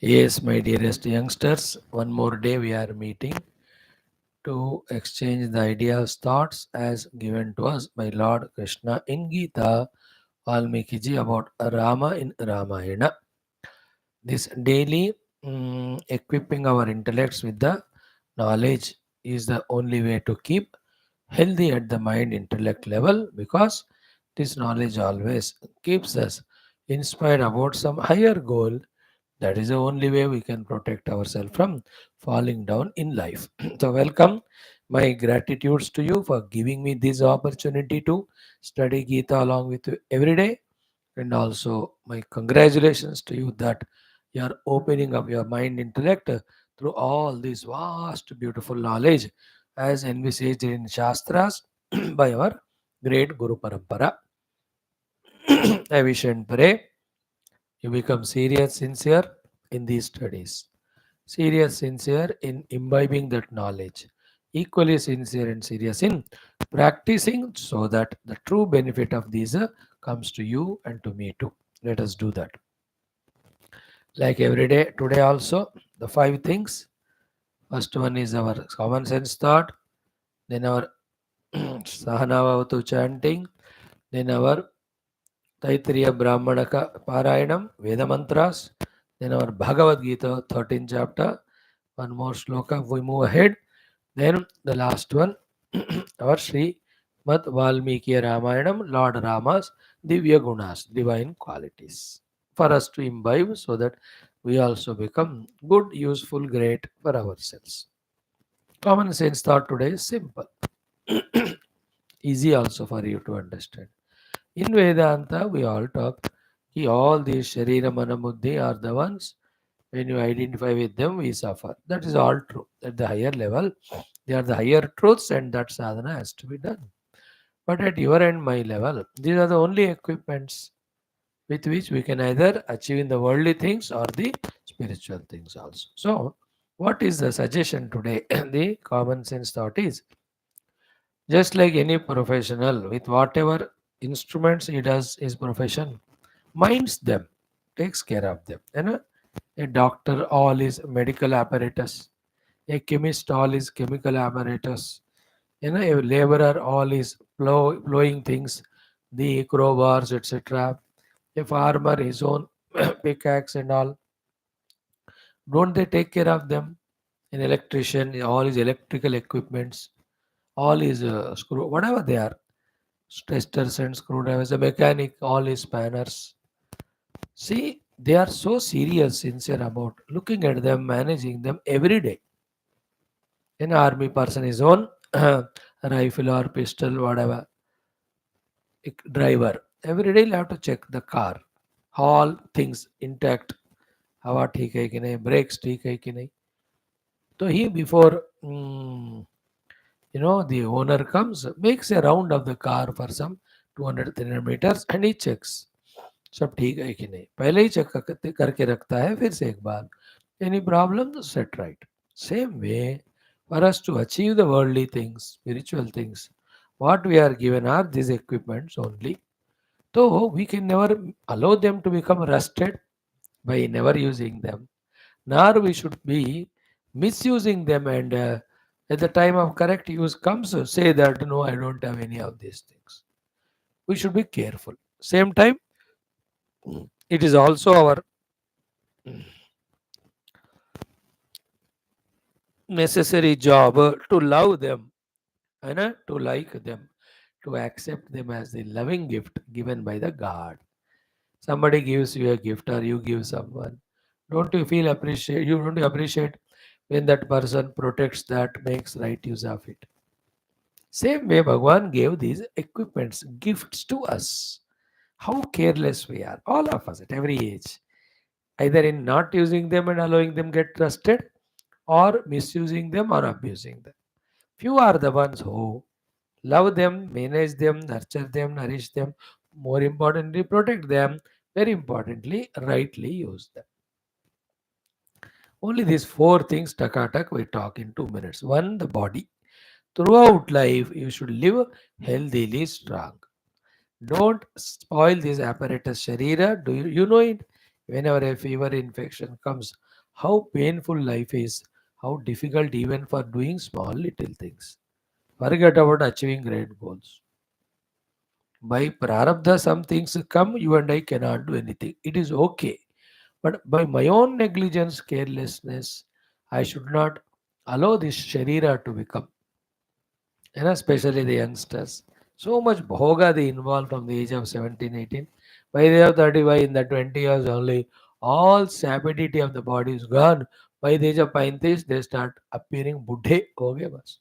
Yes, my dearest youngsters, one more day we are meeting to exchange the ideas, thoughts as given to us by Lord Krishna in Geetha, VALMIKI ji about Rama in Ramayana. This daily equipping our intellects with the knowledge is the only way to keep healthy at the mind intellect level because this knowledge always keeps us inspired about some higher goal. That is the only way we can protect ourselves from falling down in life. So, welcome. My gratitudes to you for giving me this opportunity to study Gita along with you every day. And also, my congratulations to you that you are opening up your mind intellect through all this vast, beautiful knowledge as envisaged in Shastras by our great Guru Parampara. I wish and pray you become serious, sincere in these studies. Serious, sincere in imbibing that knowledge. Equally sincere and serious in practicing so that the true benefit of these comes to you and to me too. Let us do that. Like every day, today also, the five things. First one is our common sense thought, then our Sahanavavatu chanting, then our Taittiriya Brahmanaka Parayanam, Veda Mantras, then our Bhagavad Gita, 13th chapter, one more sloka, we move ahead. Then the last one, our Sri Mad Valmiki Ramayanam, Lord Rama's Divya Gunas, divine qualities, for us to imbibe so that we also become good, useful, great for ourselves. Common sense thought today is simple, easy also for you to understand. In Vedanta, we all talk, all these Sharira Mana Buddhi are the ones, when you identify with them, we suffer. That is all true. At the higher level, they are the higher truths, and that sadhana has to be done. But at your and my level, these are the only equipments with which we can either achieve in the worldly things or the spiritual things also. So, what is the suggestion today? The common sense thought is just like any professional, with whatever instruments he does his profession, minds them, takes care of them. You know, a doctor, all his medical apparatus, a chemist, all his chemical apparatus, a laborer, all his plowing things, the crowbars, etc. A farmer, his own pickaxe and all. Don't they take care of them? An electrician, all his electrical equipments, all his screw, whatever they are, testers and screwdrivers, a mechanic, all his spanners. See, they are so serious, sincere about looking at them, managing them every day. An army person is on rifle or pistol, whatever, driver. Every day you have to check the car. All things intact. हवा ठीक है कि नहीं, brakes ठीक है कि नहीं. So he before the owner comes, makes a round of the car for some 200 300 meters and he checks. सब ठीक है कि नहीं, पहले ही चेक करके रखता है, फिर से एक बार. Any problem, set right. Same way, for us to achieve the worldly things, spiritual things, what we are given are these equipments only. So we can never allow them to become rusted by never using them, nor we should be misusing them and at the time of correct use comes, say that no, I don't have any of these things. We should be careful. Same time, it is also our necessary job to love them and to like them, to accept them as the loving gift given by the God. Somebody gives you a gift or you give someone. Don't you feel appreciate? You don't appreciate when that person protects that, makes right use of it. Same way, Bhagwan gave these equipments, gifts to us. How careless we are, all of us at every age, either in not using them and allowing them get trusted, or misusing them or abusing them. Few are the ones who love them, manage them, nurture them, nourish them, more importantly, protect them, very importantly, rightly use them. Only these four things, takatak, we talk in 2 minutes. One, the body. Throughout life, you should live healthily strong. Don't spoil this apparatus, Sharira. Do you know it? Whenever a fever infection comes, how painful life is, how difficult even for doing small little things. Forget about achieving great goals. By prarabdha, some things come, you and I cannot do anything. It is okay. But by my own negligence, carelessness, I should not allow this sharira to become, and especially the youngsters. So much bhoga they involve from the age of 17, 18. By the age of 35, in the 20 years only, all sapidity of the body is gone. By the age of 35, they start appearing buddhe ho gaye bas.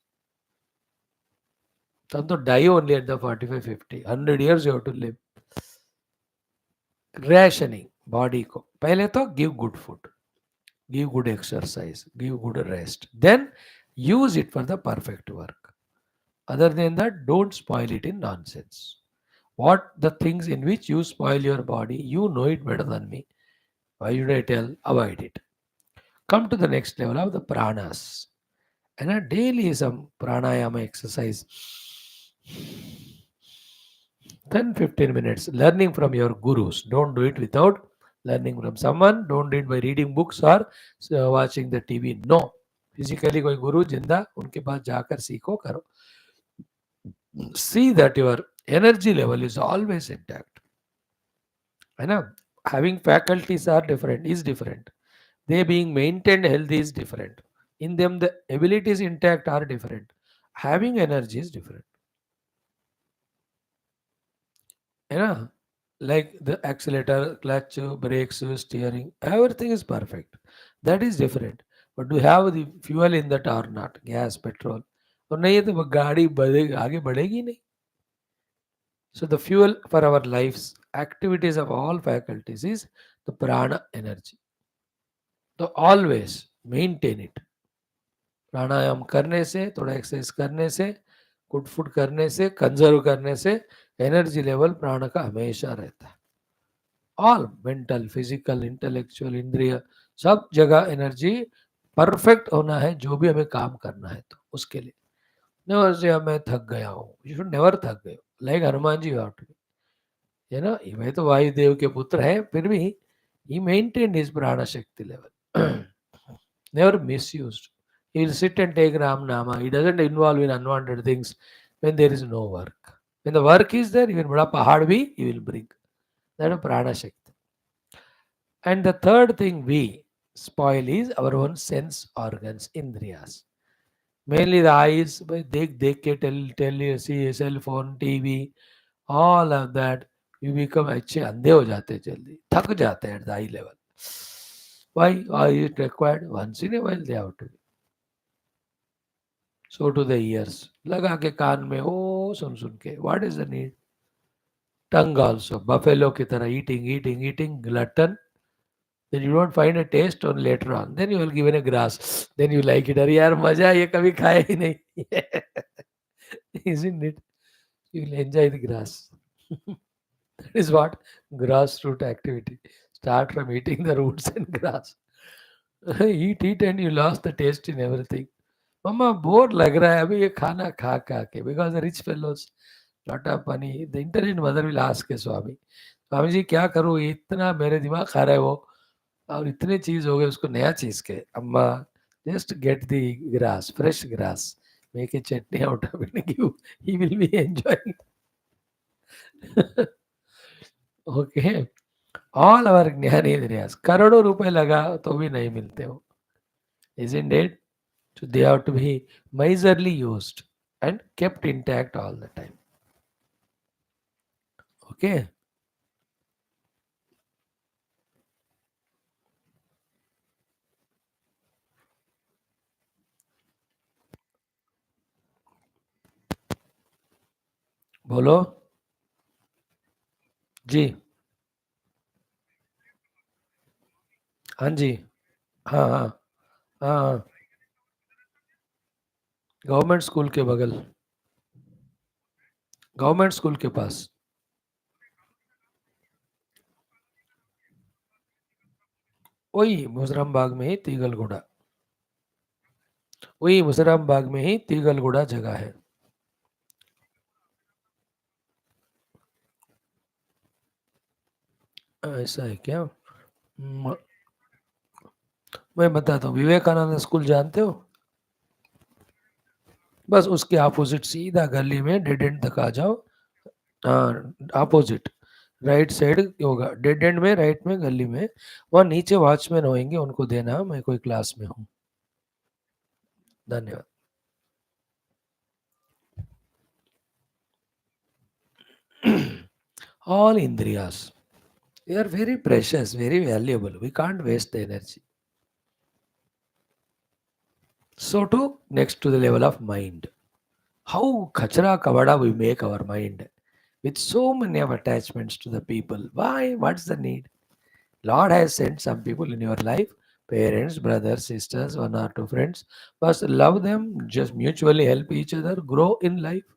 Some to die only at the 45, 50. 100 years you have to live. Rationing body को पहले तो give good food, give good exercise, give good rest, then use it for the perfect work. Other than that, don't spoil it in nonsense. What the things in which you spoil your body, you know it better than me. Why should I tell? Avoid it. Come to the next level of the pranas. And a daily some pranayama exercise. 10-15 minutes learning from your gurus. Don't do it without learning from someone. Don't do it by reading books or watching the TV. No. Physically कोई गुरु जिंदा उनके पास जाकर सीखो करो. See that your energy level is always intact. है ना? Having faculties are different, is different. They being maintained healthy is different. In them the abilities intact are different. Having energy is different. है ना? Like the accelerator, clutch, brakes, steering, everything is perfect. That is different. But do you have the fuel in that or not? Gas, petrol. और नहीं है तो वो गाड़ी आगे बढ़ेगी नहीं. So the fuel for our lives, activities of all faculties is the prana energy. So always maintain it. प्राणायाम करने से, थोड़ा एक्सरसाइज करने से, गुड फूड करने से, कंजर्व करने से एनर्जी लेवल प्राण का हमेशा रहता है. ऑल मेंटल, फिजिकल, इंटेलेक्चुअल, इंद्रिय, सब जगह एनर्जी परफेक्ट होना है. जो भी हमें काम करना है तो उसके लिए नेवर से मैं थक गया हूँ. यू शुड नेवर थक गए. लाइक हनुमान जी है ना, वे तो वायुदेव के पुत्र हैं, फिर भी he maintained his prana shakti level. Never misused. He will sit and take Ram Nama. He doesn't involve in unwanted things when there is no work. When the work is there, even bada pahad bhi he will bring. That is prana shakti. And the third thing we spoil is our own sense organs, indriyas. Mainly the eyes, देख के tell you see cell phone, TV, all of that. You become अच्छे अंधे हो जाते हैं जल्दी, थक जाते हैं at the eye level. Why are it required? Once in a while they have to be. So to the ears. लगा के कान में ओ सुन के. What is the need? Tongue also. Buffalo की तरह eating, glutton. Then you don't find a taste on later on. Then you will given a grass. Then you like it. अरे यार मजा ये कभी खाया ही नहीं. Isn't it? You will enjoy the grass. That is what grassroot activity. Start from eating the roots and grass. eat and you lost the taste in everything. मम्मा bore लग रहा है अभी ये खाना खा खा के. Because rich fellows lot of money. The intelligent mother will ask के स्वामी, स्वामी जी क्या करूँ, इतना मेरे दिमाग खा रहा है वो, और इतने चीज हो गए उसको नया चीज के. अम्मा just get the grass, fresh grass, make a chutney out of it and give, he will be enjoying. Okay, all our ज्ञानेंद्रियास करोड़ों रुपए लगा तो भी नहीं मिलते हो. Isn't it? So they have to be miserly used and kept intact all the time. Okay. बोलो जी. हाँ जी. हाँ हाँ हाँ हाँ. गवर्नमेंट स्कूल के बगल, गवर्नमेंट स्कूल के पास. वही मुजरम बाग में ही तीगलगुड़ा. वही मुजरम बाग में ही तीगलगुड़ा जगह है. ऐसा है क्या? म- मैं बताता हूँ, विवेकानंद स्कूल जानते हो? बस उसके ऑपोजिट सीधा गली में डेड एंड तक आ जाओ। हाँ, ऑपोजिट राइट साइड होगा, डेड एंड में राइट में गली में। वहाँ नीचे वॉचमैन होंगे, उनको देना मैं कोई क्लास में हूँ। धन्यवाद। All indriyas, they are very precious, very valuable. We can't waste the energy. So too, next to the level of mind. How kachra kavada we make our mind with so many of attachments to the people. Why? What's the need? Lord has sent some people in your life, parents, brothers, sisters, one or two friends. First, love them, just mutually help each other, grow in life.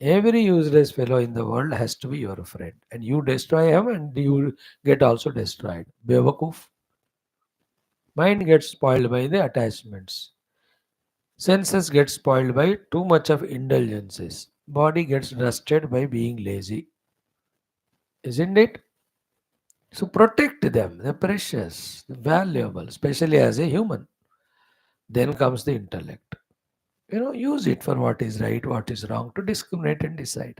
Every useless fellow in the world has to be your friend, and you destroy him, and you get also destroyed. Bewakuf. Mind gets spoiled by the attachments. Senses get spoiled by too much of indulgences. Body gets rusted by being lazy. Isn't it? So protect them. They're precious, valuable, especially as a human. Then comes the intellect. Use it for what is right, what is wrong, to discriminate and decide.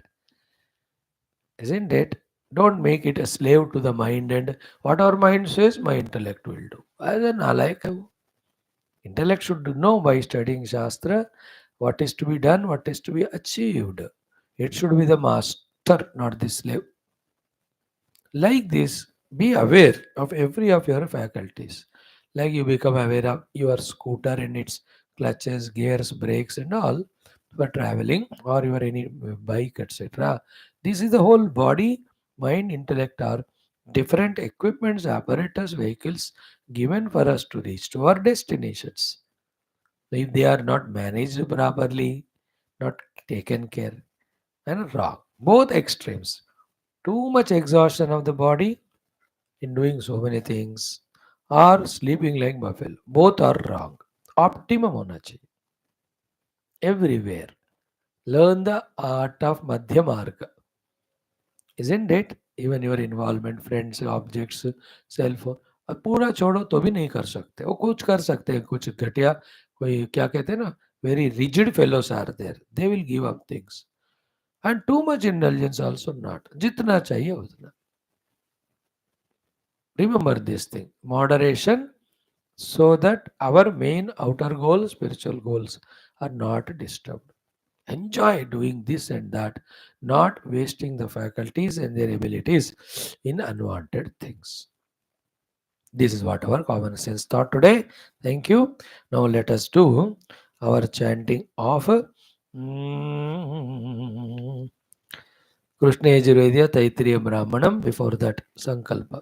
Isn't it? Don't make it a slave to the mind, and what our mind says, my intellect will do. As an alike, intellect should know by studying Shastra what is to be done, what is to be achieved. It should be the master, not the slave. Like this, be aware of every of your faculties. Like you become aware of your scooter and its clutches, gears, brakes, and all for traveling, or your any bike, etc. This is the whole body, mind, intellect are different equipments, apparatus, vehicles given for us to reach to our destinations. If they are not managed properly, not taken care, and wrong. Both extremes. Too much exhaustion of the body in doing so many things, or sleeping like buffalo. Both are wrong. Optimum होना चाहिए everywhere. Learn the art of madhya marga. Isn't it? Even your involvement, friends, objects, self, अब पूरा छोड़ो तो भी नहीं कर सकते, वो कुछ कर सकते हैं, कुछ घटिया, कोई क्या कहते हैं ना, very rigid fellows are there, they will give up things, and too much intelligence also not, जितना चाहिए उतना. Remember this thing, moderation, so that our main outer goals, spiritual goals, are not disturbed. Enjoy doing this and that, not wasting the faculties and their abilities in unwanted things. This is what our common sense thought today. Thank you. Now let us do our chanting of Krishna Yajurvedya Taittiriya Brahmanam. Before that, Sankalpa.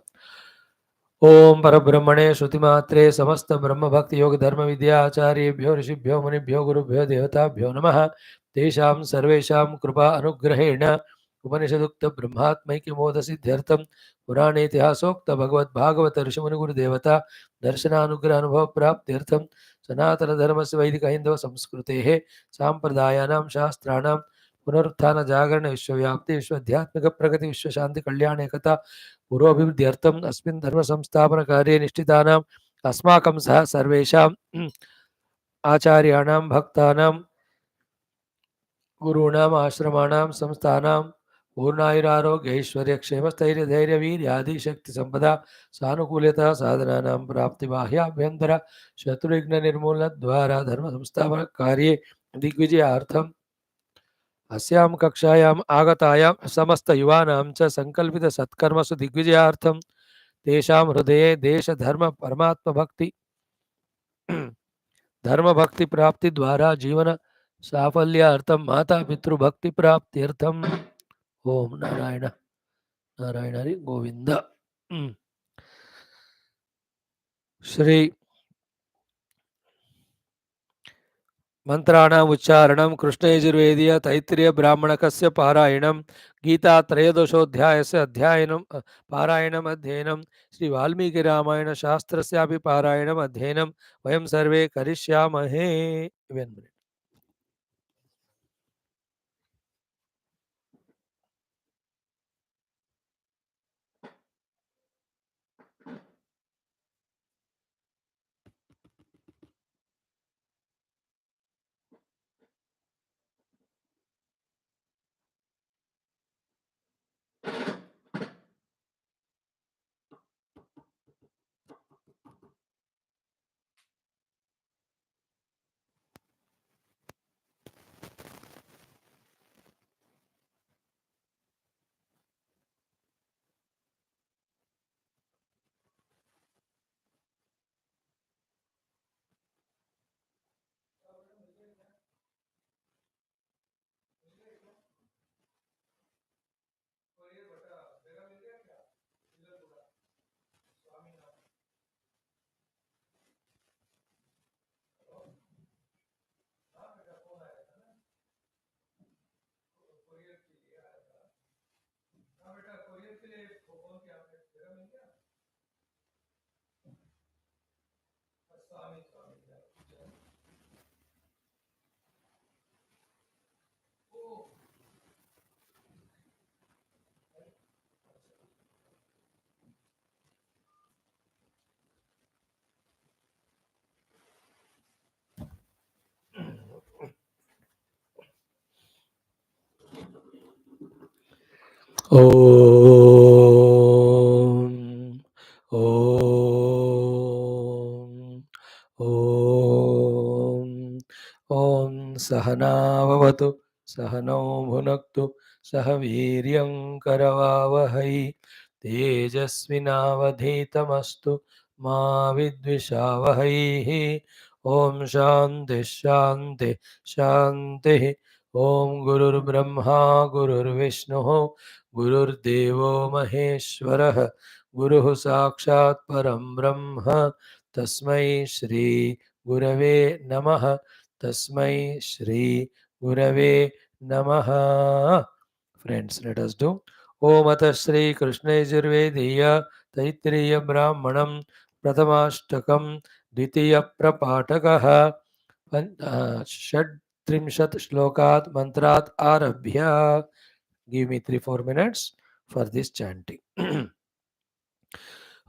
ओम परब्रह्मणे श्रुतिमात्रे समस्त ब्रह्म भक्ति योग धर्म विद्या आचार्येभ्यो ऋषिभ्यो मुनिभ्यो गुरुभ्यो देवताभ्यो नमः. तेषां सर्वेषां कृपा अनुग्रहेण उपनिषदुक्त ब्रह्मात्मैक्य मोद सिद्ध्यर्थम पुराणेतिहासोक्त भगवत भागवत ऋषिमुनि गुरुदेवता दर्शनानुग्रह अनुभव प्राप्त्यर्थम सनातन धर्म से वैदिक हिंदव संस्कृतेः सांप्रदायानां शास्त्राणां पुनरुत्थान जागरण विश्वव्याप्ति विश्वध्यात्मिक प्रगति विश्व शांति कल्याण एकता पूर्वाभिवृद्ध्यर्थम् अस्मिन् धर्मसंस्थापनकार्ये निष्ठितानाम् अस्माकं सह सर्वेषां आचार्याणां भक्तानां गुरूणाम् आश्रमाणां संस्थानां पूर्णायुरारोग्य ऐश्वर्य क्षेम स्थैर्य धैर्य वीर्यादि शक्ति संपदा सानुकूलता साधनानां प्राप्ति बाह्याभ्यंतर शत्रुघ्न निर्मूलन द्वारा धर्म संस्थापन कार्ये दिग्विजयार्थम् अस्यां कक्षायाम् आगतायां समस्त युवानां च संकल्पित सत्कर्मसु दिग्विजयार्थं तेषां हृदये देश धर्म परमात्म भक्ति धर्म भक्ति प्राप्ति द्वारा जीवन साफल्यार्थम माता पितृ भक्ति प्राप्त्यर्थम ओम नारायण नारायण हरि गोविंद. श्री मंत्राणाम् उच्चारणं कृष्णयजुर्वेदीय तैत्तिरीय ब्राह्मणकस्य पारायणं गीता त्रयोदशोऽध्यायस्य अध्ययनं पारायणम् अध्ययनं श्री वाल्मीकि रामायण शास्त्रस्यापि पारायणम् अध्ययनं वयं सर्वे करिष्यामहे. Om. Om. Om. Om Sahana Vavatu Sahano Bhunaktu Sahaviryam Karavavahai Tejasvinavadhitamastu Ma Vidvishavahai. Om Shanti Shanti Shanti. Om Gurur Brahma Gurur Vishnu Gururdevo Maheshwarah Guruः Sakshat Param Brahma Tasmai Shri Gurave Namaha Tasmai Shri Gurave Namaha. Friends, let us do Om Atah Shri Krishna Yajurvediya Taittiriya Brahmanam Prathamashtakam Dvitiya Prapatakaha षड्त्रिंशत् श्लोकात् मन्त्रात् आरभ्य. Give me 3-4 minutes for this chanting.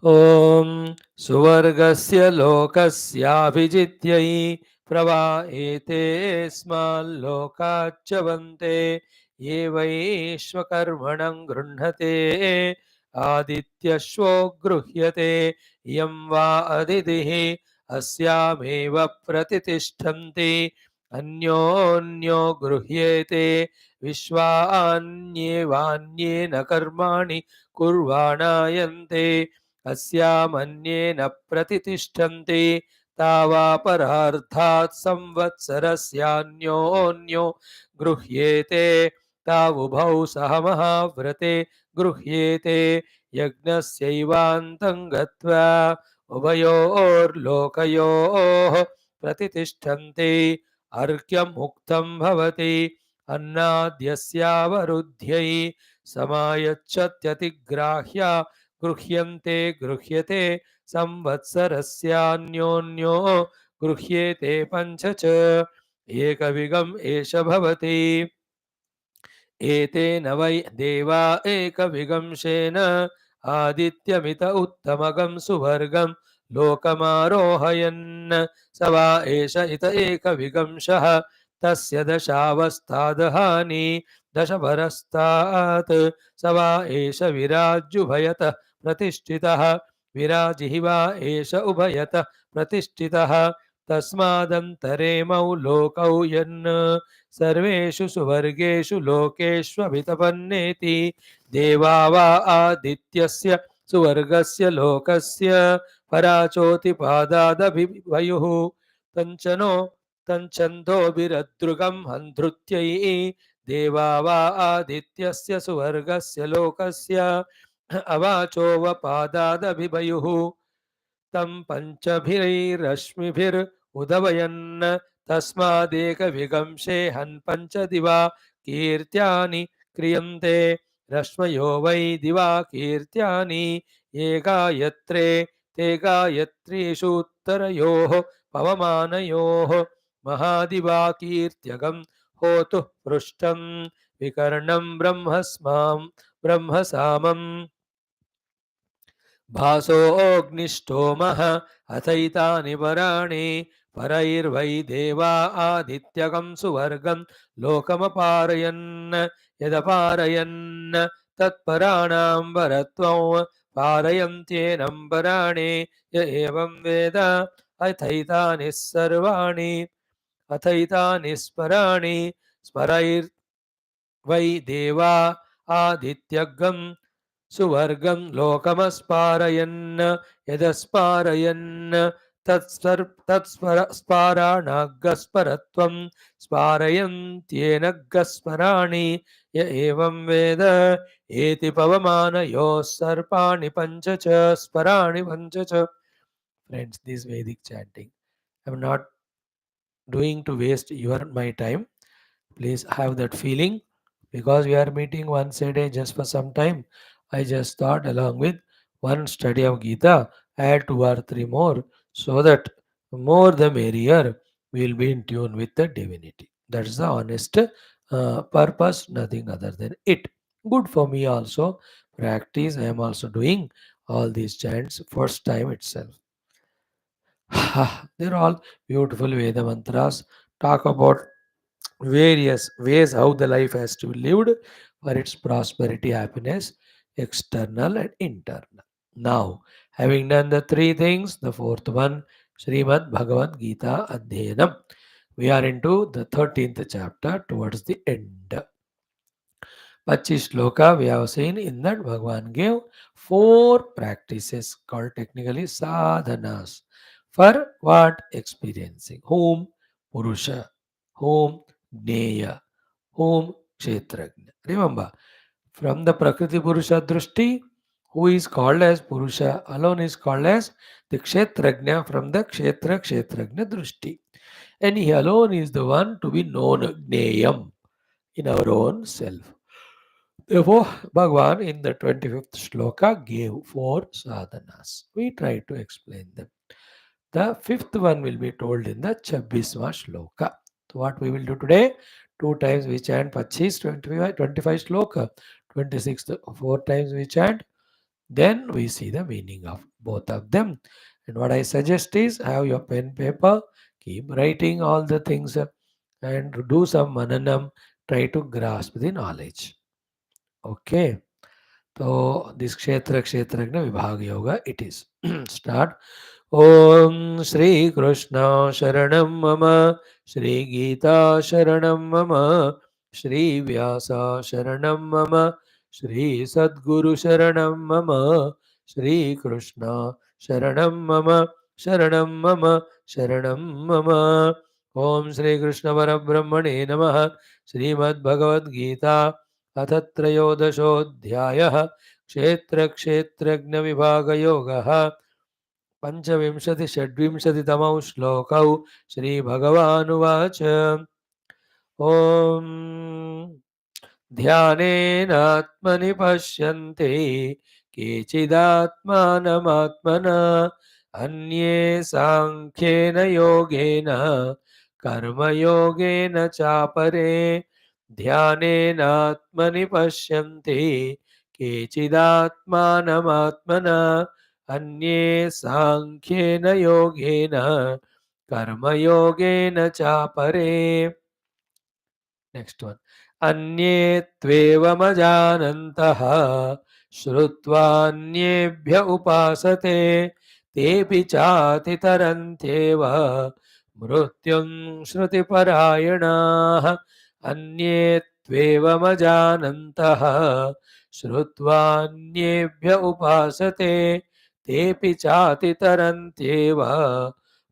Om Suvargasya Lokasyaabhijityai Pravaete Smal Lokachavante Ye Vaishvakarmanam Grunhate Aditya Gruhyate Yam Va Aditihi Asyameva Pratitishtanti Anyo Gruhyate Vishwaanyevanyena Karmani Kurvanayante अस्यामन्येन प्रतितिष्ठन्ते तावापरार्थात् संवत्सरस्यान्योन्यो गृह्येते तावुभौ सह महाव्रते गृह्येते यज्ञस्यैवान्तं गत्वा उभयोर्लोकयोः प्रतितिष्ठन्ते अर्घ्यमुक्तं भवति अन्नाद्यस्यावरुद्ध्यै समायच्छत्यतिग्राह्य गृह्यन्ते गृह्यते संवत्सरस्यान्योन्यो गृह्येते पञ्च च एकविगम् एष भवति एतेन वै देवा एकविगंशेन आदित्यमित उत्तमगं सुवर्गं लोकमारोहयन् स वा एष इत एकविगंशः तस्य दशावस्तादहानि दशभरस्तात् स वा एष विराजुभयतः प्रतिष्ठितः विराजिहि वा एष उभयतः प्रतिष्ठितः तस्मादन्तरेमौ लोकौ यन् सर्वेषु सुवर्गेषु लोकेष्वभितपन्नेति देवा वा आदित्यस्य सुवर्गस्य लोकस्य पराचोतिपादादभिवयुः तञ्चनो तञ्छन्दोभिरदृगं हन्धृत्यै देवा वा आदित्यस्य सुवर्गस्य लोकस्य अवाचोवपादादभिवयुः तं पञ्चभिरश्मिभिरुदवयन् तस्मादेकविगंशे हन् पञ्चदिवा कीर्त्यानि क्रियन्ते रश्मयो वै दिवा कीर्त्यानि ये गायत्रे ते गायत्रीषु उत्तरयोः पवमानयोः महादिवा कीर्त्यगं होतु पृष्ठं विकर्णं ब्रह्मसामम् भासोऽग्निष्टोमः अथैतानि पराणि परैर्वै देवा आदित्यगं सुवर्गं लोकमपारयन् यदपारयन् तत्पराणां वरत्वं पारयन्त्येनं पराणि य एवं वेद अथैतानि सर्वाणि अथैतानि स्मराणि स्मरैर्वै देवा आदित्यगं सुवर्गं लोकमस्पारयन् यदस्पारयन् तत्स्पाराणाग्गस्परत्वं स्पारयन्त्येनग्गस्पराणि य एवं वेद एति पवमानयोः सर्पाणि पञ्च च स्पराणि पञ्च च. Friends, this Vedic chanting, I'm not doing to waste your my time. Please have that feeling, because we are meeting once a day just for some time. I just thought, along with one study of Gita, add 2 or 3 more, so that more the merrier. We will be in tune with the divinity. That's the honest purpose, nothing other than it. Good for me also. Practice. I am also doing all these chants first time itself. They're all beautiful Veda mantras. Talk about various ways how the life has to be lived for its prosperity, happiness, external and internal. Now, having done the three things, the fourth one, Srimad Bhagavad Gita Adhyanam, we are into the 13th chapter towards the end. 25 shloka we have seen in that Bhagavan gave four practices called technically sadhanas. For what? Experiencing. Whom? Purusha. Whom? Gneya. Whom? Kshetragna. Remember, from the Prakriti Purusha Drushti, who is called as Purusha alone is called as the Kshetragna from the Kshetragna Drushti. And he alone is the one to be known Gneyam in our own self. Therefore, Bhagavan in the 25th shloka gave four sadhanas. We try to explain them. The fifth one will be told in the 26th shloka. So, what we will do today? Two times we chant 25 shloka. 26th, four times we chant. Then we see the meaning of both of them. And what I suggest is have your pen paper, keep writing all the things and do some mananam. Try to grasp the knowledge. Okay. So this Kshetragna Vibhaga Yoga it is. Start. Om Shri Krishna Sharanam Mama Shri Geetha Sharanam Mama Shri Vyasa Sharanam Mama Shri Sadguru Sharanam Mama Shri Krishna Sharanam Mama Sharanam Mama Sharanam Mama Om Shri Krishna Parabrahmane Namaha Srimad Bhagavad Gita अथ त्रयोदशोऽध्यायः क्षेत्रक्षेत्रज्ञविभागयोगः पञ्चविंशतिषड्विंशतितमौ श्लोकौ श्रीभगवानुवाच ॐ ध्यानेनात्मनि पश्यन्ते केचिदात्मानमात्मना अन्ये साङ्ख्येन योगेन कर्मयोगेन चापरे ध्यानेनात्मनि पश्यन्ते केचिदात्मानमात्मना अन्ये साङ्ख्येन योगेन कर्मयोगेन चापरे next one अन्ये त्वेवमजानन्तः श्रुत्वान्येभ्य उपासते तेऽपि चातितरन्त्येव मृत्युं श्रुतिपरायणाः अन्ये त्वेवमजानन्तः श्रुत्वान्येभ्य उपासते तेऽपि चातितरन्त्येव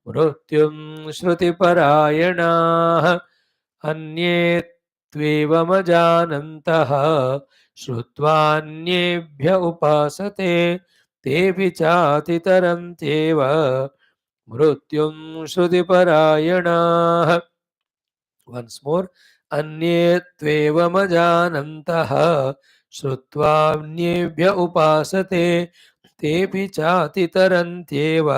मृत्युं श्रुतिपरायणाः अन्ये त्वेवमजानन्तः श्रुत्वान्येभ्य उपासते तेऽपि चातितरन्त्येव मृत्युं श्रुतिपरायणाः once more अन्ये त्वेवमजानन्तः श्रुत्वान्येभ्य उपासते तेऽपि चातितरन्त्येव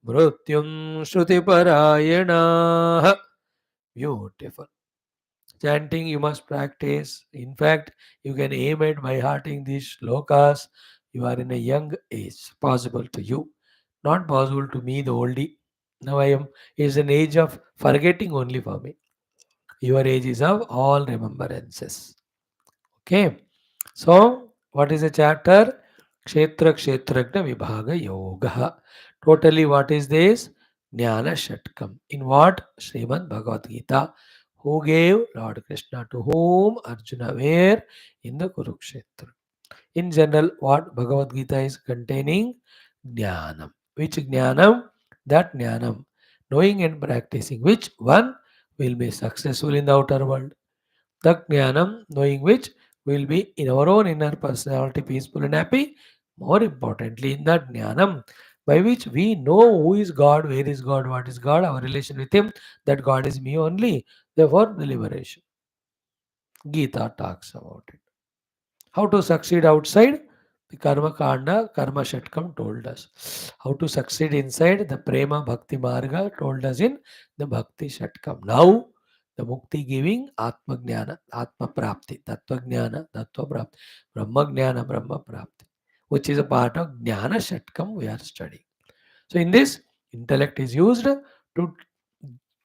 मृत्युं श्रुतिपरायणाः beautiful chanting you must practice. In fact, you can aim at by hearting these shlokas. You are in a young age. Possible to you. Not possible to me, the oldie. Now I am is an age of forgetting only for me. Your age is of all remembrances. Okay. So what is the chapter? Kshetragna Vibhaga Yoga. Totally what is this? Jnana Shatkam. In what? Srimad Bhagavad Gita. Who gave? Lord Krishna. To whom? Arjuna. Where? In the Kurukshetra. In general, what Bhagavad Gita is containing? Jnanam. Which Jnanam? That Jnanam. Knowing and practicing. Which one will be successful in the outer world? The Jnanam, knowing which will be in our own inner personality peaceful and happy. More importantly, in that Jnanam, by which we know who is God, where is God, what is God, our relation with Him, that God is me only. Therefore, the liberation. Gita talks about it. How to succeed outside? The Karma Kanda, Karma Shatkam told us. How to succeed inside the Prema Bhakti Marga told us in the Bhakti Shatkam. Now, the Mukti giving Atma Jnana, Atma Prapti, Tattva Jnana, Tattva Prapti, Brahma Jnana, Brahma Prapti, which is a part of Jnana Shatkam we are studying. So, in this, intellect is used to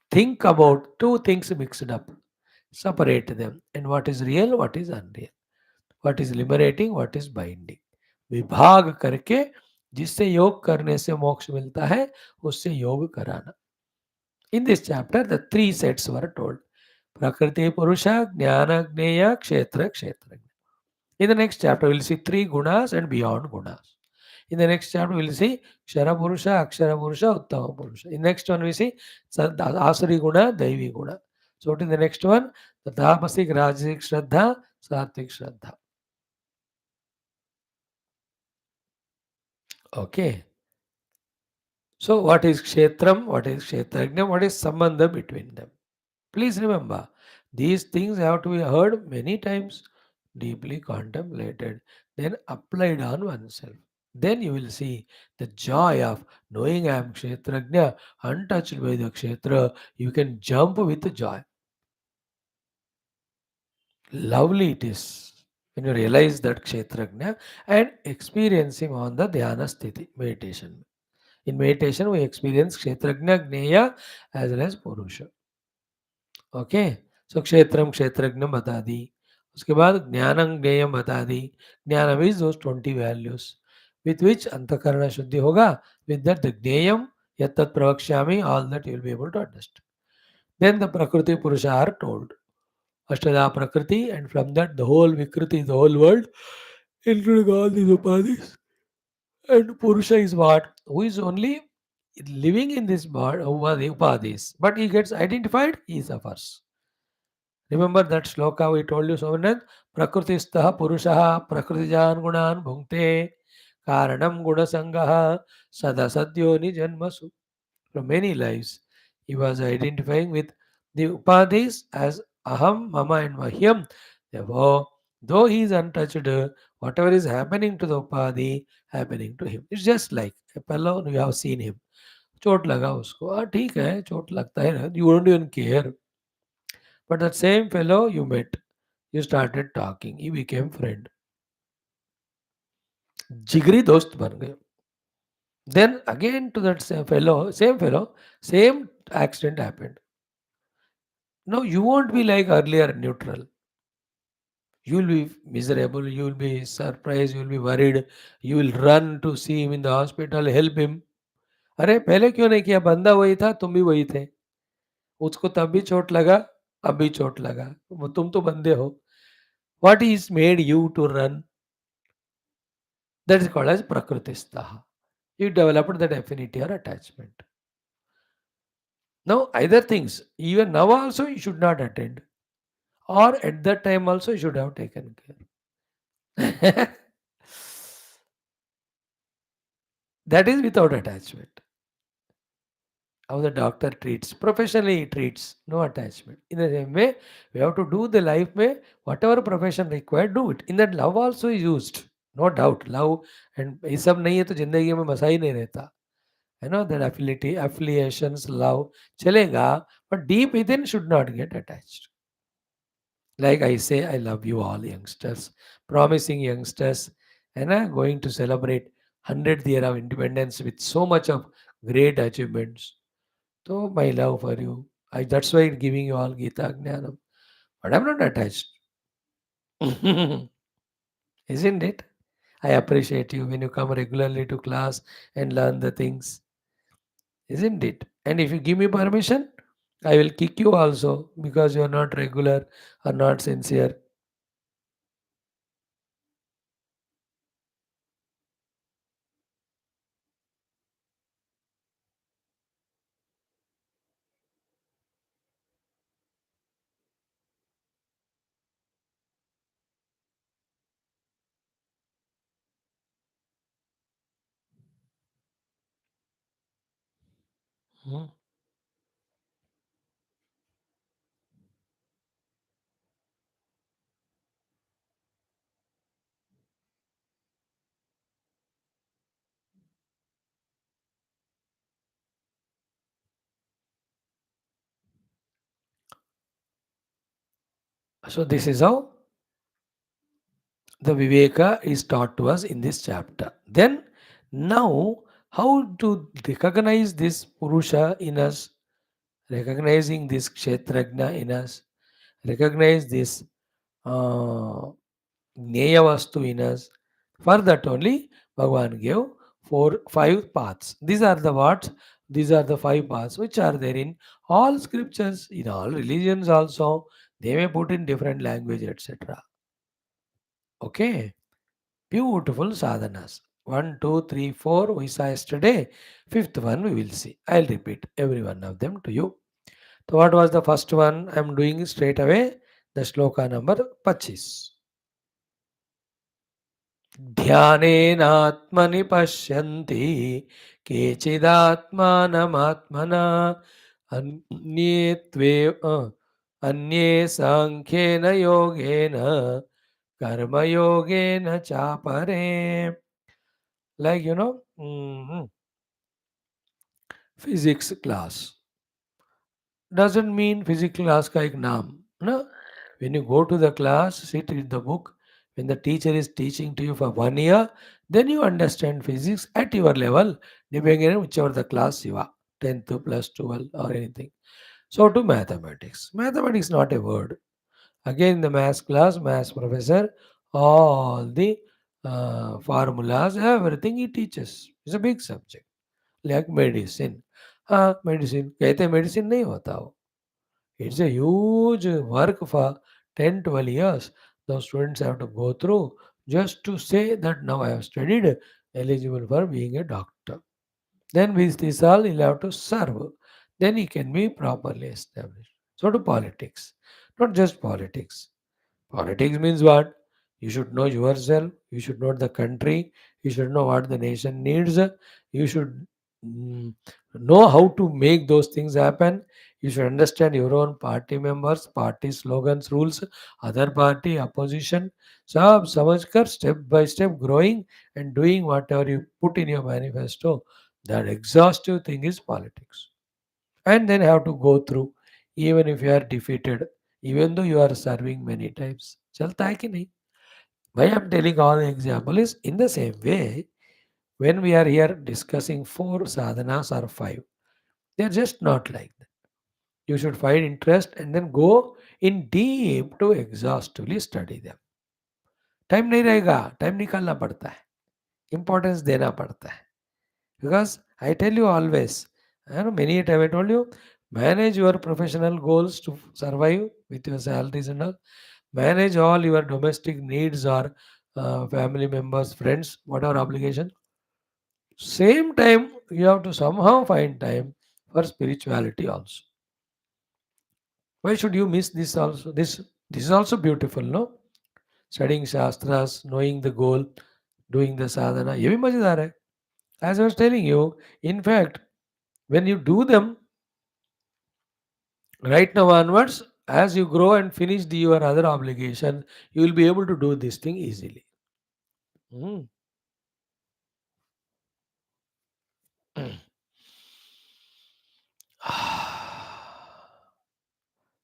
think about two things mixed up, separate them, and what is real, what is unreal, what is liberating, what is binding. विभाग करके जिससे योग करने से मोक्ष मिलता है उससे योग कराना. In this chapter, the three sets were told. Prakriti Purusha, Jnana Gneya, Kshetra Kshetragna. In the next chapter, we'll see three gunas and beyond gunas. In the next chapter, we'll see Kshara Purusha, Akshara Purusha, Uttama Purusha. In the next one, we see Asari Guna, Daivi Guna. So, in the next one, the Tamasic, Rajasic Shraddha, Sattvic Shraddha. Okay. So, what is Kshetram? What is Kshetragna? What is Sambandha between them? Please remember, these things have to be heard many times, deeply contemplated, then applied on oneself. Then you will see the joy of knowing I am Kshetragna, untouched by the Kshetra. You can jump with joy. Lovely it is when you realize that Kshetragna and experience him on the Dhyana Sthiti, meditation. In meditation, we experience Kshetragna, Gneya as well as Purusha. Okay. So क्षेत्रम क्षेत्रज्ञ बता दी. उसके बाद ज्ञानम ज्ञेयम बता दी. ज्ञानम is those 20 values with which अंतकरण शुद्धि होगा. विद दैट द ज्ञेयम यत् प्रवक्ष्यामि all that you will be able to understand. Then the प्रकृति पुरुष आर टोल्ड. अष्टधा प्रकृति and from that the whole विकृति the whole world including all these upadhis. And Purusha is what? Who is only living in this world, who are the upadhis. But he gets identified, he suffers. Remember that shloka we told you so many times? Prakritistaha Purushaha Prakritijan Gunan Bhungte Karanam Gunasangaha Sadasadyo Nijanmasu. From many lives, he was identifying with the upadhis as Aham, Mama, and Mahyam. Therefore, though he is untouched, whatever is happening to the upadhi, happening to him. It's just like a fellow, you have seen him. चोट लगा उसको, हाँ ठीक है, चोट लगता है ना, you don't even care. But that same fellow you met, you started talking, you became friend. जिगरी दोस्त बन गए. Then again to that same fellow, same accident happened. Now you won't be like earlier neutral. You will be miserable, you will be surprised, you will be worried, you will run to see him in the hospital, help him. अरे पहले क्यों नहीं किया? बंदा वही था, तुम भी वही थे. उसको तब भी चोट लगा, अब भी चोट लगा. तुम तो बंदे हो. What is made you to run? That is called as Prakritistaha. You developed that affinity or attachment. Now, either things, even now also you should not attend, or at that time also you should have taken care. That is without attachment. How the doctor treats, professionally he treats, no attachment. In the same way, we have to do the life may, whatever profession required, do it. In that love also is used, no doubt. Love and ये सब नहीं है तो जिंदगी में मजा ही नहीं रहता. You know that affiliations, love, chalega, but deep within should not get attached. Like I say, I love you all youngsters, promising youngsters, and I'm going to celebrate 100th year of independence with so much of great achievements. So my love for you, that's why giving you all Geetha Jnanam. But I'm not attached. Isn't it? I appreciate you when you come regularly to class and learn the things. Isn't it? And if you give me permission, I will kick you also because you are not regular or not sincere. Hmm. So this is how the Viveka is taught to us in this chapter. Then now how to recognize this Purusha in us, recognizing this Kshetragna in us, recognize this uh, Gneya Vastu in us. For that only Bhagavan gave five paths. These are the what? These are the five paths which are there in all scriptures, in all religions also. They may put in different language, etc. Okay. Beautiful sadhanas. One, two, three, four we saw yesterday. Fifth one we will see. I'll repeat every one of them to you. So what was the first one? I'm doing straight away. The shloka number 25. ध्यानेनात्मनि पश्यन्ति केचिदात्मानमात्मना अन्ये त्वे अन्ये साङ्ख्येन योगेन कर्मयोगेन चापरे. Like physics class doesn't mean physics class का एक नाम. No, when you go to the class, sit with the book. When the teacher is teaching to you for 1 year, then you understand physics at your level, depending on whichever the class you are, 10th plus 12 or anything. So to mathematics. Mathematics not a word. Again, the maths class, maths professor, all the formulas, everything he teaches. It's a big subject. Like medicine. हाँ medicine कहते medicine नहीं होता वो. It's a huge work for 10, 12 years. The students have to go through just to say that now I have studied, eligible for being a doctor. Then with this all, he'll have to serve. Then he can be properly established. So to politics, not just politics. Politics means what? You should know yourself, you should know the country, you should know what the nation needs, you should mm, know how to make those things happen. You should understand your own party members, party slogans, rules, other party, opposition. सब समझकर step by step growing and doing whatever you put in your manifesto. That exhaustive thing is politics. And then have to go through, even if you are defeated, even though you are serving many times. चलता है कि नहीं? Why I am telling all the example is in the same way, when we are here discussing four sadhanas or five, they are just not like that. You should find interest and then go in deep to exhaustively study them. Time नहीं रहेगा, time निकालना पड़ता है, importance देना पड़ता है. Because I tell you always, I know many a time I told you, manage your professional goals to survive with your salaries and all. Manage all your domestic needs or family members, friends, whatever obligation. Same time, you have to somehow find time for spirituality also. Why should you miss this also? This is also beautiful, no? Studying shastras, knowing the goal, doing the sadhana. ये भी मजेदार है. As I was telling you, in fact, when you do them right now onwards, as you grow and finish your other obligation, you will be able to do this thing easily. Mm.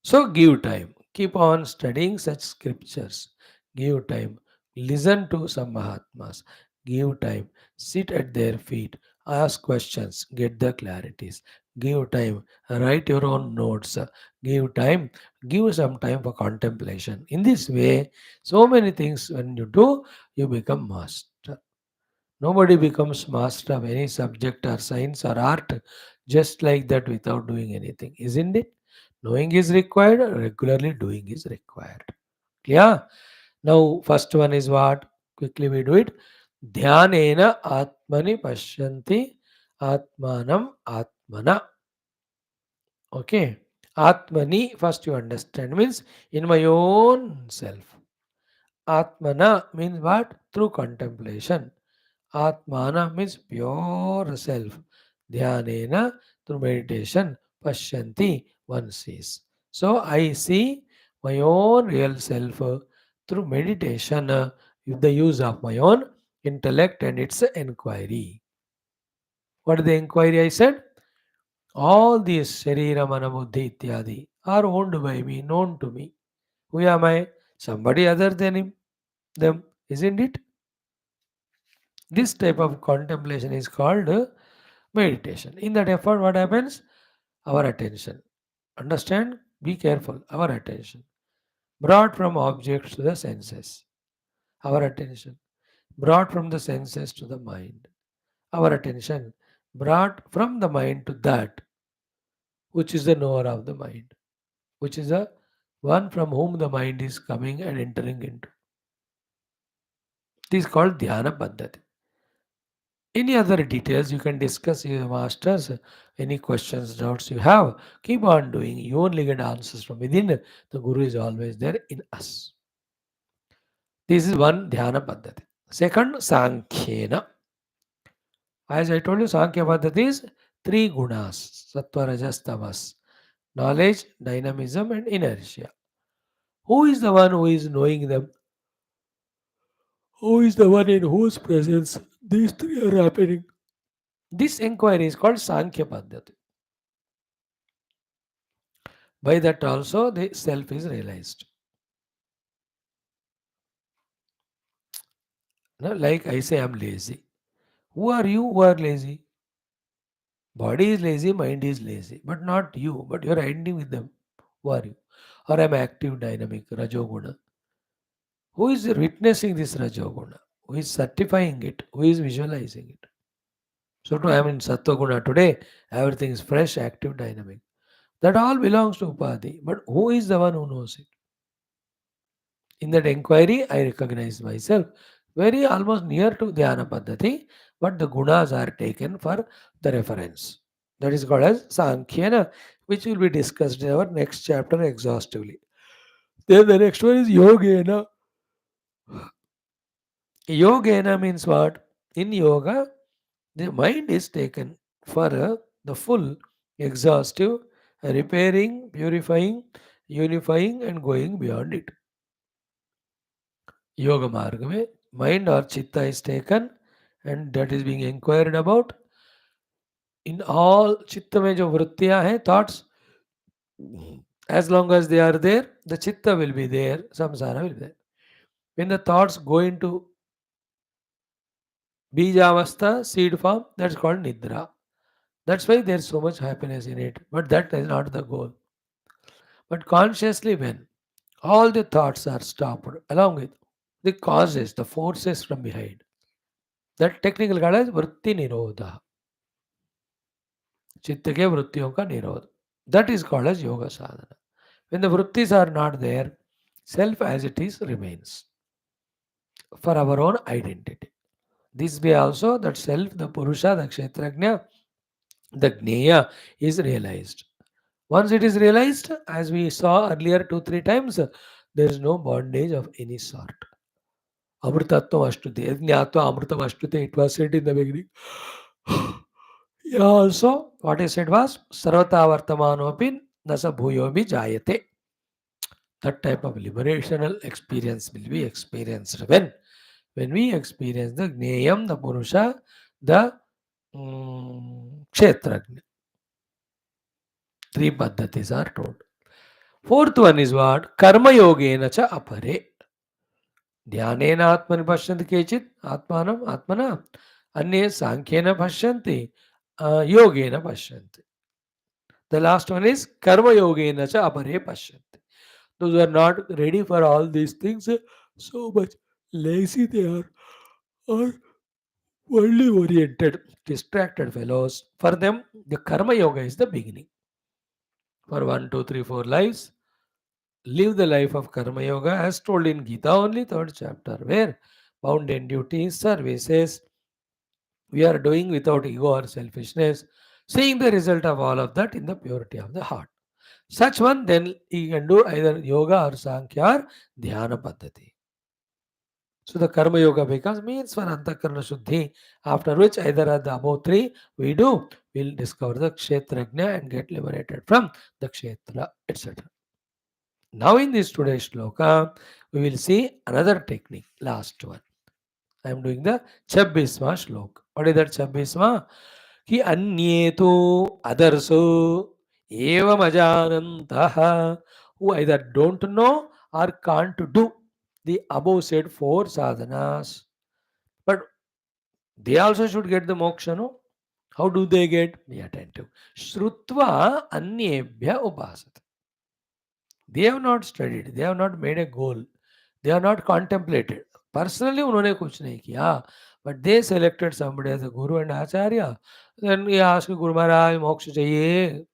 So give time. Keep on studying such scriptures. Give time. Listen to some Mahatmas. Give time. Sit at their feet. Ask questions. Get the clarities. Give time. Write your own notes. Give time. Give some time for contemplation. In this way, so many things when you do, you become master. Nobody becomes master of any subject or science or art just like that without doing anything, isn't it? Knowing is required, regularly doing is required. Yeah. Now, first one is what? Quickly we do it. Dhyanena atmani pashyanti atmanam atmana. Okay. Atmani, first you understand, means in my own self. Atmana means what? Through contemplation. Atmana means pure self. Dhyanena through meditation. Pashyanti one sees. So I see my own real self through meditation with the use of my own intellect and its inquiry. What is the inquiry I said? All these Sharira Mana Buddhi Ityadi are owned by me, known to me. Who am I? Somebody other than him, them, isn't it? This type of contemplation is called meditation. In that effort, what happens? Our attention. Understand? Be careful. Our attention. Brought from objects to the senses. Our attention. Brought from the senses to the mind. Our attention. Brought from the mind to that which is the knower of the mind, which is the one from whom the mind is coming and entering into. This is called Dhyana Paddhati. Any other details you can discuss with your masters, any questions, doubts you have, keep on doing. You only get answers from within. The Guru is always there in us. This is one Dhyana Paddhati. Second, Sankhyena. As I told you, Sankhya Paddhati is three gunas, Sattva, Rajas, Tamas. Knowledge, dynamism and inertia. Who is the one who is knowing them? Who is the one in whose presence these three are happening? This inquiry is called Sankhya Paddhati. By that also the self is realized. Now, like I say, I'm lazy. Who are you who are lazy? Body is lazy, mind is lazy, but not you, but you're ending with them. Who are you? Or I'm active, dynamic, Rajoguna. Who is witnessing this Rajoguna? Who is certifying it? Who is visualizing it? So, to I am in Sattva today, everything is fresh, active, dynamic. That all belongs to Upadhi. But who is the one who knows it? In that inquiry, I recognize myself very almost near to Dhyana Paddhati, but the gunas are taken for the reference. That is called as Sankhyana, which will be discussed in our next chapter exhaustively. Then the next one is Yogena. Yogena means what? In yoga, the mind is taken for the full, exhaustive, repairing, purifying, unifying, and going beyond it. Yoga marga में mind or chitta is taken and that is being inquired about. In all chitta में जो वृत्तियां हैं thoughts, as long as they are there, the chitta will be there, samsara will be there. When the thoughts go into bijavastha, seed form, that's called nidra. That's why there's so much happiness in it. But that is not the goal. But consciously, when all the thoughts are stopped, along with the causes, the forces from behind, that technical called as vritti nirodha. चित्त के वृत्तियों का निरोध. That is called as yoga sadhana. When the vrittis are not there, self as it is remains for our own identity. This way also that self, the Purusha, the Kshetragna, the Gneya is realized. Once it is realized, as we saw earlier 2-3 times, there is no bondage of any sort. Amritatvam ashtute, Jnatva Amritam ashtute, it was said in the beginning. Yeah, also, what I said was, Sarvata Vartamanopi Nasa Bhuyobi Jayate. That type of liberational experience will be experienced when we experience the Gneyam, the Purusha, the Kshetragna. Three paddhatis are told. Fourth one is what? Karma Yogena cha apare. Dhyanena atmani pashyanti kechit atmanam atmana. Anye sankhena pashyanti yogena pashyanti. The last one is karma yogena cha apare pashyanti. Those who are not ready for all these things, so much lazy they are, or worldly oriented, distracted fellows. For them, the karma yoga is the beginning. For 1, 2, 3, 4 lives, live the life of karma yoga as told in Geetha only third chapter, where bounden duties, services, we are doing without ego or selfishness, seeing the result of all of that in the purity of the heart. Such one, then he can do either yoga or sankhya or dhyana paddhati. So the karma yoga becomes means for antakarana shuddhi, after which either of the above three we do, we'll discover the kshetragna and get liberated from the kshetra, etc. Now in this today's shloka, we will see another technique, last one. I am doing the 26वां श्लोक. What is that 26वां? कि अन्ये तो others एवं अजानन्तः, who either don't know or can't do the above said four sadhanas. But they also should get the moksha, no? How do they get? Be attentive. Shrutva anyebhya upasat. They have not studied, they have not made a goal, they have not contemplated. Personally, उन्होंने कुछ नहीं किया, but they selected somebody as a guru and acharya. Then he asked Guru Maharaj, moksha चाहिए.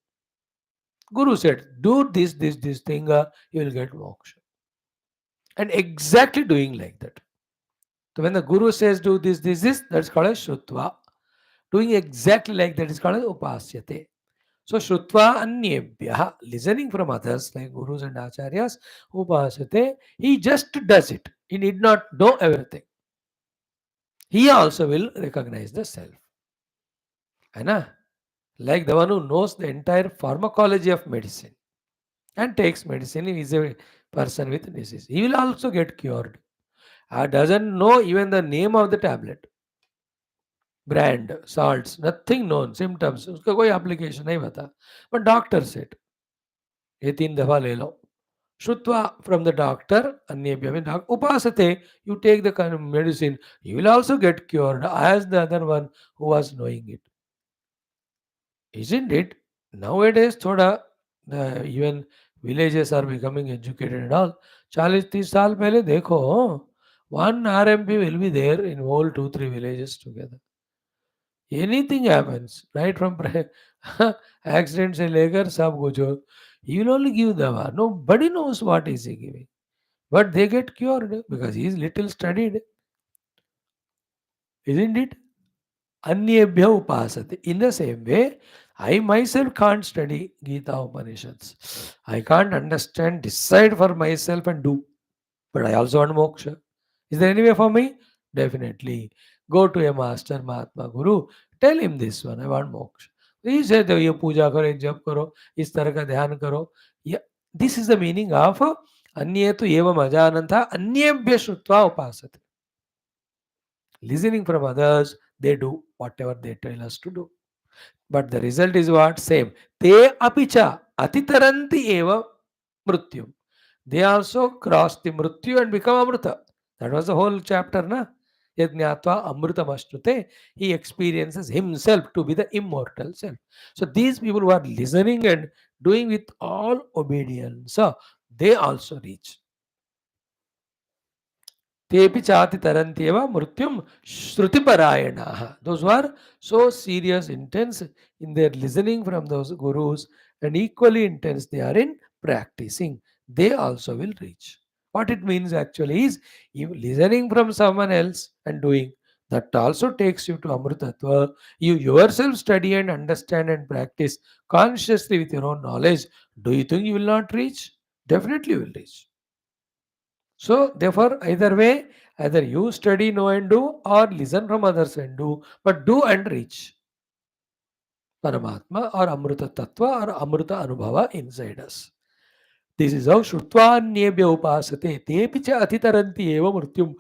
Guru said, do this thing, you will get moksha. And exactly doing like that. So when the Guru says do this, that's called as Shrutva. Doing exactly like that is called as Upasyate. So Shrutva Anyebhya, listening from others like Gurus and Acharyas, Upasate, he just does it. He need not know everything. He also will recognize the self. Aina? Like the one who knows the entire pharmacology of medicine and takes medicine, he is a person with disease. He will also get cured. Doesn't know even the name of the tablet, brand, salts, nothing known, symptoms. उसका कोई application नहीं बता. But doctor said, ये 3 दफा ले लो. Shrutva from the doctor, Anyebhya means Upasate, you take the kind of medicine, you will also get cured as the other one who was knowing it. Isn't it? Nowadays, thoda, even villages are becoming educated and all. 40-30 साल पहले देखो, one RMP will be there in whole 2-3 villages together. Anything happens, right from accident से लेकर सब कुछ हो, he will only give dava. Nobody knows what is he giving. But they get cured because he is little studied. Isn't it? Anyebhya upasate. In the same way, I myself can't study Gita Upanishads. I can't understand, decide for myself and do. But I also want moksha. Is there any way for me? Definitely. Go to a master, Mahatma Guru. Tell him this one. I want moksha. He said, ये पूजा करो, ये जप करो, इस तरह का ध्यान करो. Yeah, this is the meaning of अन्ये तो एवं अजानन्ता अन्येभ्य श्रुत्वा उपासते. Listening from others, they do whatever they tell us to do. But the result is what? Same. Te apicha atitaranti eva mrutyum. They also cross the mrityu and become amruta. That was the whole chapter, na? Yajnatva amrutamashtrute. He experiences himself to be the immortal self. So these people who are listening and doing with all obedience, they also reach. Tepi chati tarantyeva mrutyum shruti. Those who are so serious, intense in their listening from those gurus and equally intense they are in practicing, they also will reach. What it means actually is, if listening from someone else and doing, that also takes you to Amrutatva. You yourself study and understand and practice consciously with your own knowledge. Do you think you will not reach? Definitely you will reach. So, therefore, either way, either you study, know, and do, or listen from others and do, but do and reach Paramatma or Amruta Tattva or Amruta Anubhava inside us. This is how Shrutvanyebhya upasate tepi cha atitaranti eva mrityum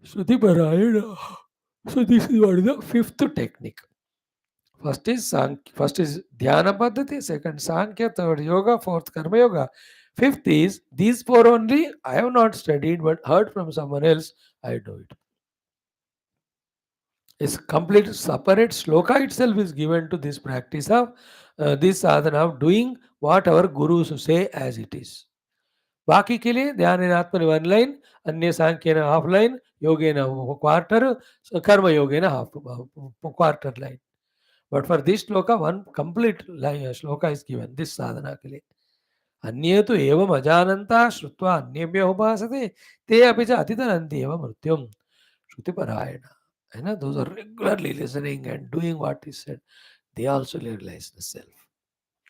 Shruti Parayana. So, this is what is the fifth technique. First is Dhyana Paddhati, second Sankhya, third Yoga, fourth Karma Yoga. Fifth is these four only I have not studied but heard from someone else, I do it. It's complete separate sloka itself is given to this practice of this sadhana of doing what our gurus say as it is. बाकी के लिए ध्यान आत्मनि one line अन्य सांख्येन half line योगेन quarter कर्म योगेन half quarter line. But for this shloka, one complete shloka is given, this sadhana ke liye. अन्ये तो एवं अजानन्ता श्रुत्वा अन्येभ्य उपासते ते अपि च अतितरन्ति एव मृत्युम श्रुतिपरायण. है ना? Those are regularly listening and doing what is said. They also realize the self.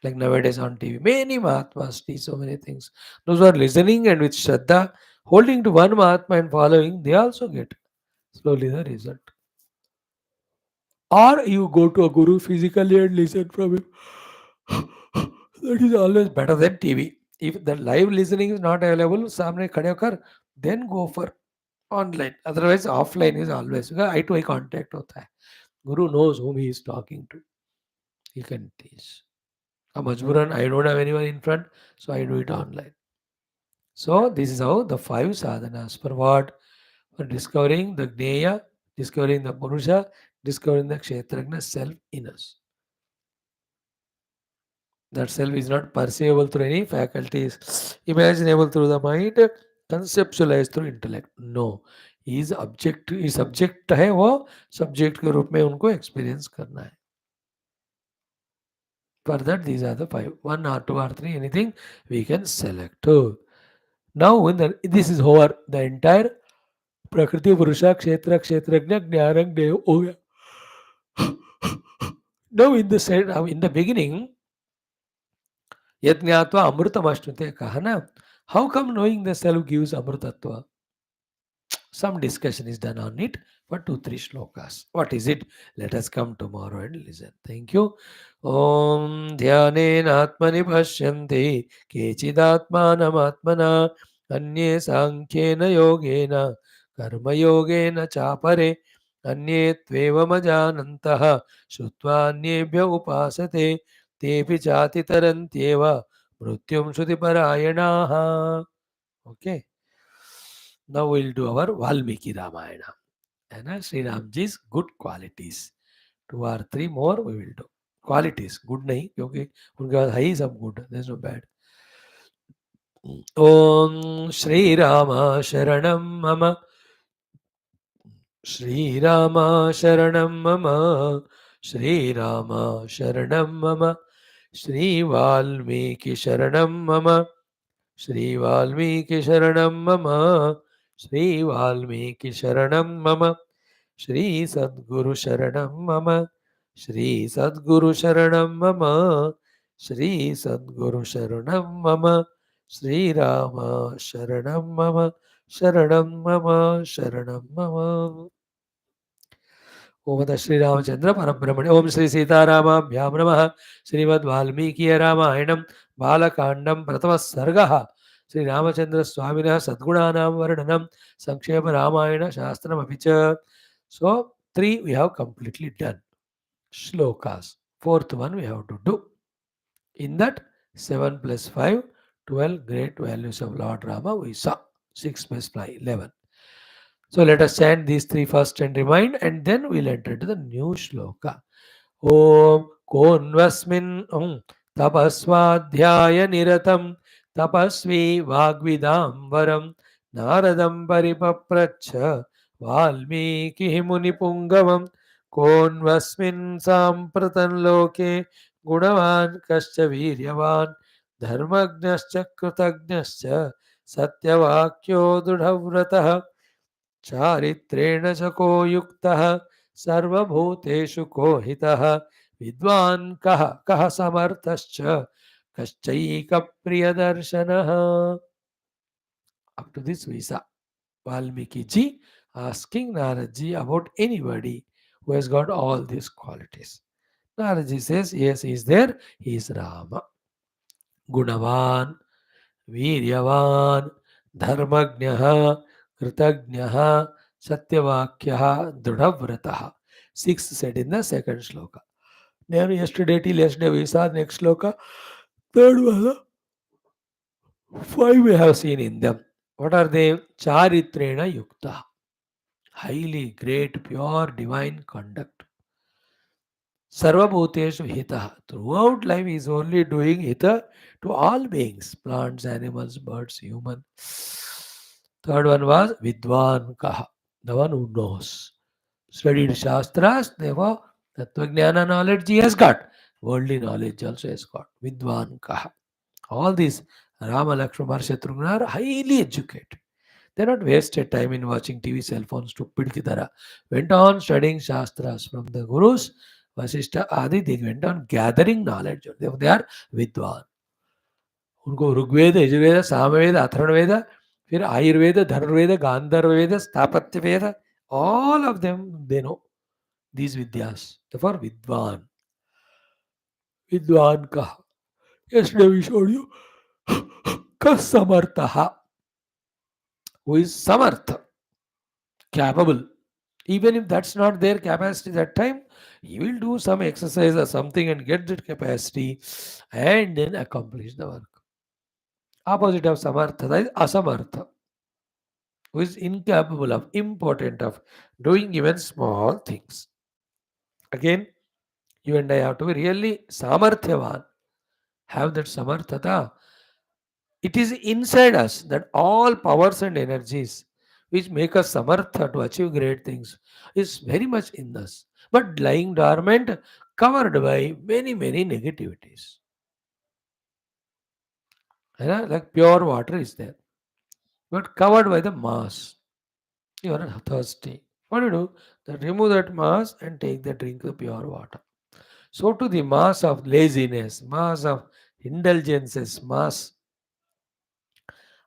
Like nowadays on TV, many Mahatmas teach so many things. Those who are listening and with Shraddha, holding to one Mahatma and following, they also get slowly the result. Or you go to a guru physically and listen from him. That is always better than TV. If the live listening is not available, सामने खड़े होकर, then go for online. Otherwise, offline is always because eye to eye contact होता है. Guru knows whom he is talking to. He can teach. मजबूरन I don't have anyone in front, so I do it online. So this is how the five sadhanas for what? For discovering the Gneya, discovering the Purusha, discovering the Kshetragna self in us. That self is not perceivable through any faculties, imaginable through the mind, conceptualized through intellect. No, he is object, he subject है वो subject के रूप में उनको experience करना है. For that, these are the five. One or two or three, anything we can select. Now, this is over the entire Prakriti Purusha Kshetra Kshetrajna Jnana Dev हो गया. Now, in the beginning, यज्ञात्वा अमृतमश्नुते कहा ना. How come knowing the self gives amrutatva? Some discussion is done on it for 2-3 shlokas. What is it? Let us come tomorrow and listen. Thank you. Om dhyanen atmani pashyanti kechidatmanam atmana अन्ये सांख्येन योगेन कर्मयोगेन चापरे अन्ये त्वेवमजानन्तः श्रुत्वान्येभ्य उपासते तेऽपि चातितरन्त्येव मृत्युं श्रुतिपरायणाः. Okay. Now we'll do our Valmiki Ramayana and Sri Ramji's good qualities. 2 or 3 more we will do. Qualities, good nahi, क्योंकि उनके पास है ही सब good, there's no bad. Om Shri Rama Sharanam Mama Shri Rama Sharanam Mama Shri Rama Sharanam Mama Shri Valmiki Sharanam Mama Shri Valmiki Sharanam Mama Shri Valmiki Sharanam Mama Shri Sadguru Sharanam Mama Shri Sadguru Sharanam Mama Shri Sadguru Sharanam Mama Shri Rama Sharanam Mama Sharanam Mama Sharanam Mama. ओम श्री रामचंद्र परब्रह्मणे ओम श्री सीतारामाभ्यां नमः. श्रीमद् वाल्मीकि रामायणं बालकांडं प्रथम सर्ग. श्री रामचंद्र स्वामिनः सद्गुणानां वर्णनं संक्षेप रामायण शास्त्रमपि च. So 3 we have completely done. Shlokas. 4th one we have to do. In that 7 plus 5, 12 great values of Lord Rama we saw. 6 plus 5, 11. So let us chant these 3 first and remind, and then we'll enter into the new shloka. Om Konvasmin Tapaswadhyaya Niratam Tapasvi Vagvidam Varam Naradam Paripapracha Valmiki Munipungavam Konvasmin Sampratan Loke Gunavan Kascha Viryavan Dharmagnascha Krutagnascha Satyavakyo Dudhavratah चारित्रेण चको युक्तः सर्वभूतेषु को हितः विद्वान् कः कः समर्थश्च कश्चैकप्रियदर्शनः. Up to this we saw Valmiki ji asking Narad ji about anybody who has got all these qualities. Narad ji says, yes, he is there. He is Rama. Gunavan, वीर्यवान धर्मज्ञः कृतज्ञः सत्यवाक्यः दृढ़व्रतः. 6 said in the second shloka. Then yesterday till yesterday we saw next shloka. Third was 5 we have seen in them. What are they? Charitrena yukta. Highly great, pure, divine conduct. Sarvabhuteshu hita. Throughout life he is only doing hita to all beings, plants, animals, birds, human. Third one was Vidwan Kaha, the one who knows. Studied Shastras, therefore Tattvajnana knowledge he has got. Worldly knowledge also has got. Vidwan Kaha. All these Rama, Lakshmana, Shatrugna are highly educated. They not wasted time in watching TV, cell phones, stupid ki tarah. Went on studying Shastras from the Gurus, Vasishta Adi, they went on gathering knowledge. They are Vidwan. उनको ऋग्वेद यजुर्वेद सामवेद अथर्ववेद फिर आयुर्वेद धनुर्वेद गांधर्ववेद स्थापत्य वेद all of them they know these vidyas. Therefore vidwan ka. Yesterday we showed you kasamartaha, who is samartha, capable. Even if that's not their capacity that time, you will do some exercise or something and get that capacity and then accomplish the work. Opposite of samartha is asamartha, who is incapable of, impotent of doing even small things. Again, you and I have to be really samarthyavan, have that samarthata. It is inside us that all powers and energies which make us samartha to achieve great things is very much in us, but lying dormant, covered by many, many negativities. You know, like pure water is there, but covered by the mass. You are thirsty. What do you do? That remove that mass and take the drink of pure water. So to the mass of laziness, mass of indulgences, mass,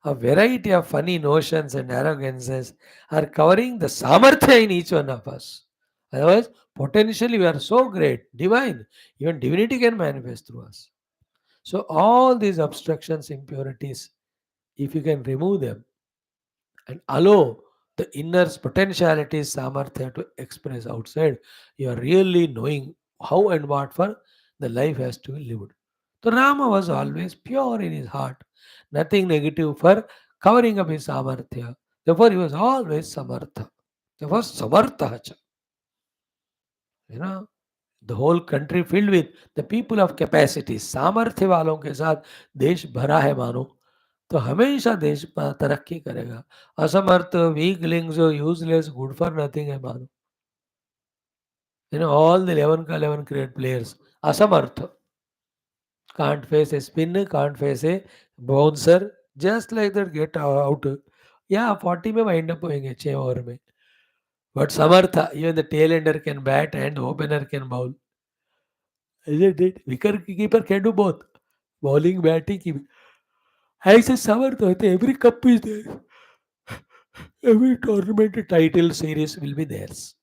a variety of funny notions and arrogances are covering the samarthya in each one of us. Otherwise, potentially we are so great, divine, even divinity can manifest through us. So all these obstructions, impurities, if you can remove them and allow the inner potentialities, samarthya to express outside, you are really knowing how and what for the life has to be lived. So Rama was always pure in his heart, nothing negative for covering up his samarthya. Therefore, he was always samartha. Therefore, samartha. You know, the whole country filled with the people of capacity, सामर्थ्य वालों के साथ देश भरा है मानो, तो हमेशा देश तरक्की करेगा. असमर्थ, weaklings, useless, good for nothing है मानो. You know, all the 11 का 11 great players, असमर्थ, can't face a spin, can't face a bouncer, just like that get out. Yeah, 40 में wind up होंगे 6 ओवर में. But Samarth, even the tail ender can bat and the opener can bowl. Isn't it? Wicket keeper can do both. Bowling, batting, keeping. ऐसे समर्थ होते, every cup is there. Every tournament title series will be theirs.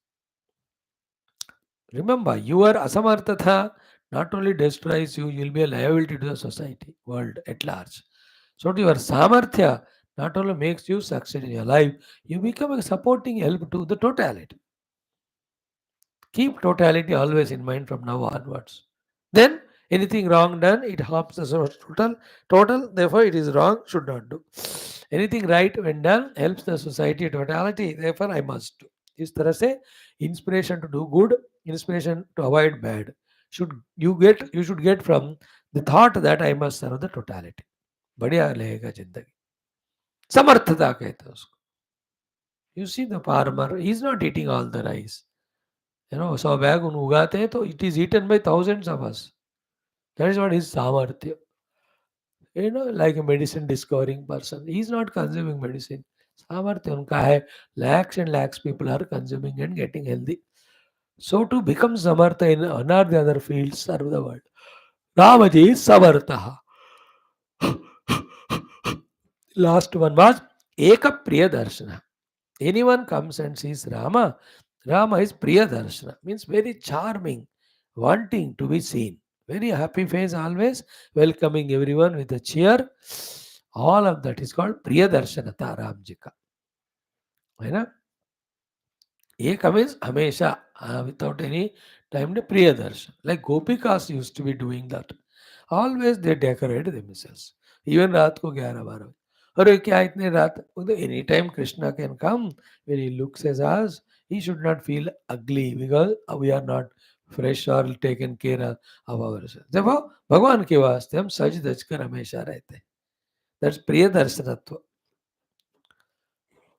Remember, your asamartha not only destroys you, you will be a liability to the society, world at large. So to your samarthya not only makes you succeed in your life, you become a supporting help to the totality. Keep totality always in mind from now onwards. Then anything wrong done, it harms the total. Therefore, it is wrong, should not do. Anything right when done helps the society totality. Therefore, I must do. इस तरह से inspiration to do good, inspiration to avoid bad. You should get from the thought that I must serve the totality. बढ़िया रहेगा जिंदगी. समर्थता कहते हैं उसको. You see the farmer, he is not eating all the rice. You know, सौ bag उन उगाते हैं तो it is eaten by thousands of us. That is what is samarthya. You know, like a medicine discovering person. He is not consuming medicine. सामर्थ्य उनका है. Lakhs and lakhs people are consuming and getting healthy. So to become samartha in another the other fields serve the world. Ramaji is samartha. Last one was Eka Priya Darshana. Anyone comes and sees Rama, Rama is Priya Darshana, means very charming, wanting to be seen. Very happy face always, welcoming everyone with a cheer. All of that is called Priya Darshanata Ramji ka. है ना? एक means हमेशा without any time to Priya Darshan. Like Gopikas used to be doing that. Always they decorate themselves. Even रात को 11-12. अरे क्या इतने रात? Any time Krishna can come when he looks at us, he should not feel ugly because we are not fresh or taken care of ourselves. देखो भगवान के वास्ते हम सज धज कर हमेशा रहते हैं. That's प्रिय दर्शनत्व.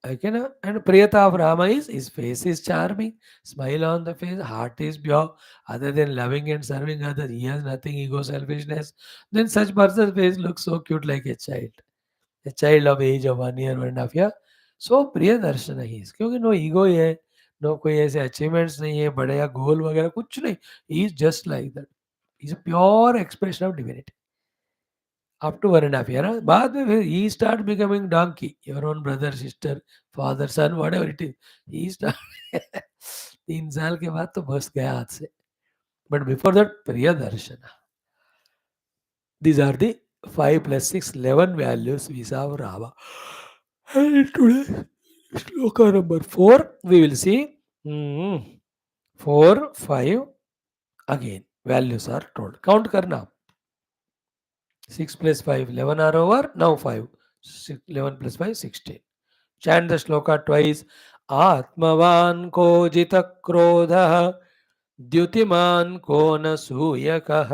Okay, na? And Priyata of Rama is his face is charming, smile on the face, heart is pure. Other than loving and serving others, he has nothing ego selfishness. Then such person's face looks so cute like a child of age of 1 year, 1.5 year. So प्रिय दर्शन ही is क्योंकि no ego ही है, no कोई ऐसे achievements नहीं है, बड़े या गोल वगैरह कुछ नहीं. He is just like that. Is a pure expression of divinity. Up to 1.5 year. हाँ? बाद में फिर he start becoming donkey. Your own brother, sister, father, son, whatever it is. He start 3 साल के बाद तो बस गया हाथ से. But before that, Priya Darshana. These are the 5 plus 6, 11 values we saw of Rama. And today, shloka number 4, we will see 4, 5 again. Values are told. Count करना. 6 plus 5, 11 are over. Now 5. 11 plus 5, 16. Chant the shloka twice. Atmavan ko jita krodha Dyutiman को न सूयकः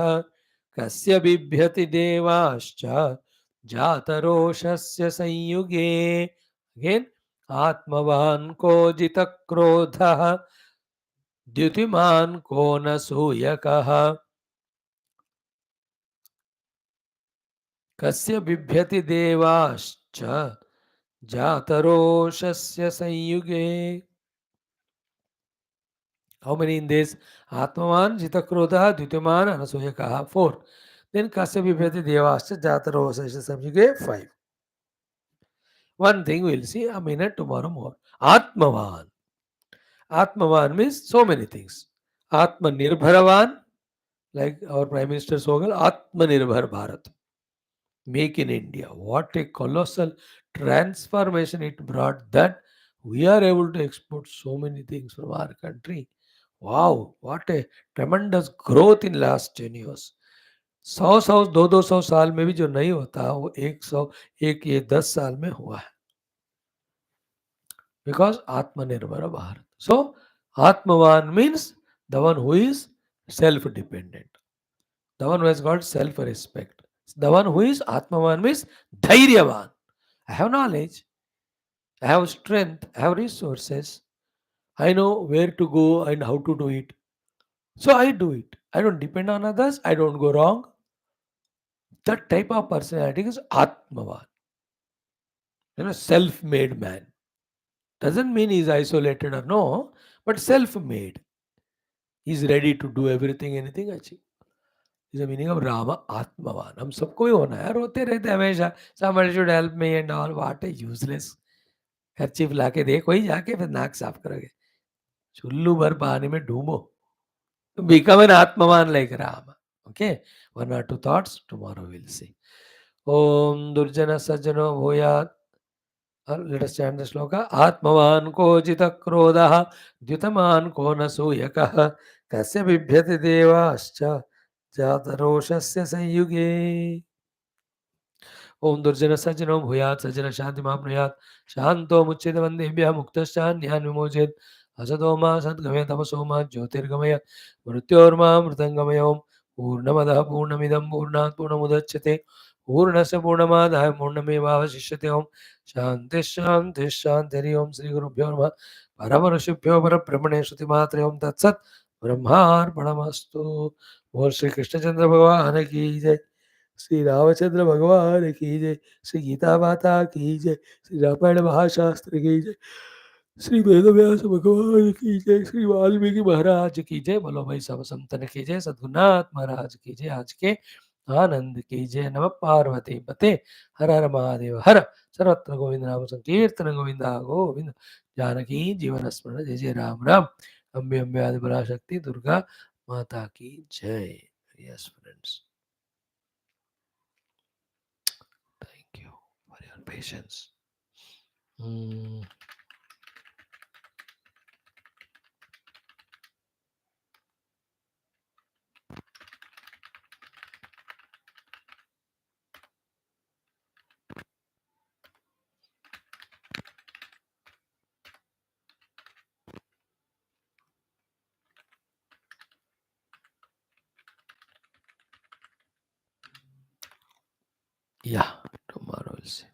कस्य बिभ्यति देवाश्च जातरोषस्य संयुगे. Again आत्मवान को जित क्रोधः द्युतिमान को न सूयकः कस्य बिभ्यति देवाश्च जातरोषस्य संयुगे. How many in this? Atmavan, Jitakrodha, Dvitiman, Anasuyakaha. 4. Then Kasya Vibhyati Devascha Jataro Sesha Samyuge. 5. One thing we'll see a minute tomorrow more. Atmavan. Atmavan means so many things. Atma Nirbharavan, like our Prime Minister Sogal, Atma Nirbhar Bharat. Make in India. What a colossal transformation it brought that we are able to export so many things from our country. Wow, what a tremendous growth in last 10 years. 100 200 साल में भी जो नहीं होता वो 100 एक ये 10 साल में हुआ है. Because Atmanirbhar Bharat. So Atmavan means the one who is self-dependent, the one who has got self-respect. The one who is Atmavan means Dhairyavan. I have knowledge, I have strength, I have resources, I know where to go and how to do it. So I do it. I don't depend on others, I don't go wrong. That type of personality is Atmavan. Self-made man. Doesn't mean he's isolated or no, but self-made. He's ready to do everything, anything achieve. Is the meaning of Rama Atmavan. हम सबको ही होना है, रोते रहते हमेशा. Somebody should help me and all. What a useless. खर्ची लाके दे कोई जाके फिर नाक साफ करोगे. चुल्लू भर पानी में डूबो. Become an Atmavan like Rama. Okay. 1 or 2 thoughts. Tomorrow we'll see. Om Durjana Sajjano Bhuyat. Let us chant the shloka. Atmavan ko jita krodha dyutaman ko na suyakah kasya bibhyati devascha jataroshasya sanyuge. ओम दुर्जन सज्जनो भूयात् सज्जन शांति माप्नुयात् शांतो मुच्यते वन्देभ्यः मुक्तश्चान्यान् विमोचयेत् असतो मा सद्गमय तमसो मा ज्योतिर्गमय मृत्योर्मामृतङ्गमय. ओम पूर्णमदः पूर्णमिदं पूर्णात् पूर्णमुदच्यते पूर्णस्य पूर्णमादाय पूर्णमेवावशिष्यते. ओम शांति शांति शांति. ओम श्री गुरुभ्यो नमः. परमऋषिभ्यो परब्रह्मणे श्रुतिमात्रे. ओम तत्सत् ब्रह्मार्पणमस्तु. बोल श्री कृष्णचंद्र भगवान की जय. श्री रामचंद्र भगवान की जय. श्री गीता माता की जय. श्री रामायण महाशास्त्र की जय. श्री वेदव्यास भगवान की जय. श्री वाल्मीकि महाराज की जय. बोलो भाई सब संतन की जय. सद्गुरुनाथ महाराज की जय. आज के आनंद की जय. नमः पार्वती पते हर हर महादेव हर. सर्वत्र गोविंद नाम संकीर्तन गोविंदा गोविंद. जानकी जीवन स्मरण. जय जय राम राम. अम्बे अम्बे आदि पराशक्ति दुर्गा माता की जय. Yes friends, thank you for your patience. Yeah, tomorrow we'll see.